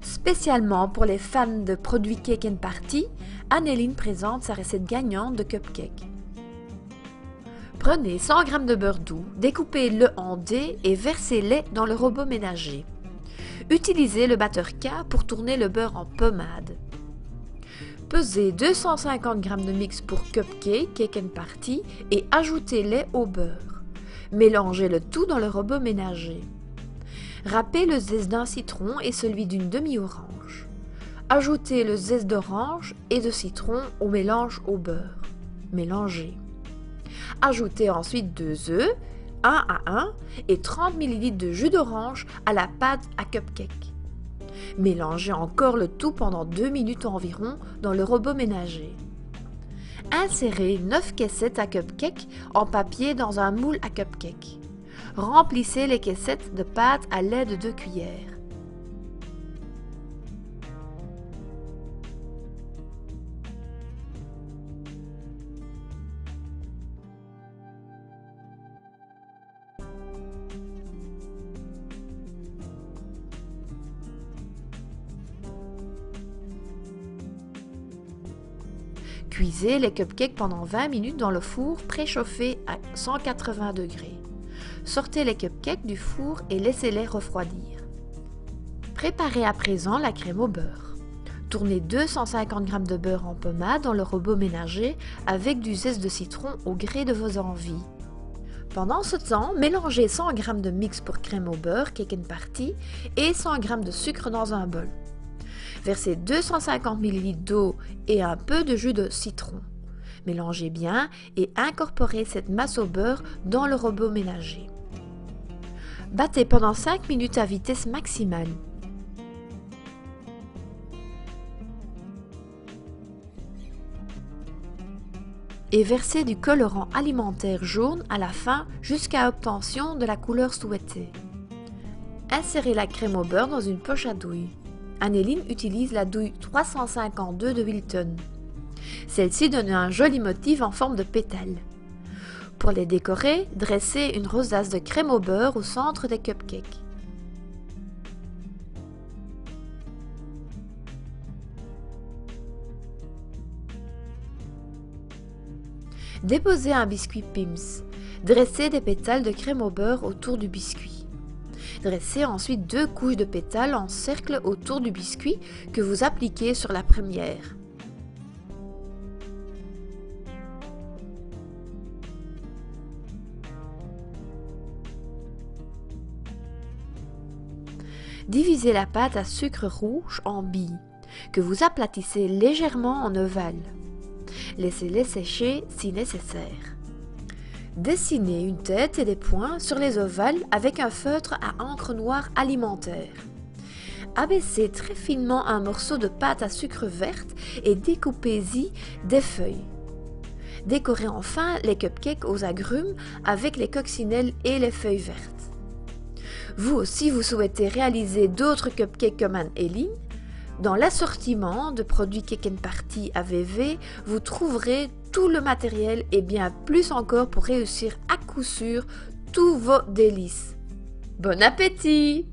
Spécialement pour les fans de produits Cake & Party, Anneline présente sa recette gagnante de cupcake. Prenez 100 g de beurre doux, découpez-le en dés et versez-les dans le robot ménager. Utilisez le batteur K pour tourner le beurre en pommade. Pesez 250 g de mix pour cupcake, Cake & Party et ajoutez-les au beurre. Mélangez le tout dans le robot ménager. Râpez le zeste d'un citron et celui d'une demi-orange. Ajoutez le zeste d'orange et de citron au mélange au beurre. Mélangez. Ajoutez ensuite 2 œufs, 1 à 1, et 30 ml de jus d'orange à la pâte à cupcake. Mélangez encore le tout pendant 2 minutes environ dans le robot ménager. Insérez 9 caissettes à cupcake en papier dans un moule à cupcake. Remplissez les caissettes de pâte à l'aide de 2 cuillères. Cuisez les cupcakes pendant 20 minutes dans le four préchauffé à 180 degrés. Sortez les cupcakes du four et laissez-les refroidir. Préparez à présent la crème au beurre. Tournez 250 g de beurre en pommade dans le robot ménager avec du zeste de citron au gré de vos envies. Pendant ce temps, mélangez 100 g de mix pour crème au beurre Cake & Party et 100 g de sucre dans un bol. Versez 250 ml d'eau et un peu de jus de citron. Mélangez bien et incorporez cette masse au beurre dans le robot ménager. Battez pendant 5 minutes à vitesse maximale. Et versez du colorant alimentaire jaune à la fin jusqu'à obtention de la couleur souhaitée. Insérez la crème au beurre dans une poche à douille. Anneline utilise la douille 352 de Wilton. Celle-ci donne un joli motif en forme de pétale. Pour les décorer, dressez une rosace de crème au beurre au centre des cupcakes. Déposez un biscuit Pim's. Dressez des pétales de crème au beurre autour du biscuit. Dressez ensuite 2 couches de pétales en cercle autour du biscuit que vous appliquez sur la première. Divisez la pâte à sucre rouge en billes, que vous aplatissez légèrement en ovale. Laissez-les sécher si nécessaire. Dessinez une tête et des points sur les ovales avec un feutre à encre noire alimentaire. Abaissez très finement un morceau de pâte à sucre verte et découpez-y des feuilles. Décorez enfin les cupcakes aux agrumes avec les coccinelles et les feuilles vertes. Vous aussi, vous souhaitez réaliser d'autres cupcakes comme Anneline? Dans l'assortiment de produits Cake & Party AVV, vous trouverez tout le matériel et bien plus encore pour réussir à coup sûr tous vos délices. Bon appétit!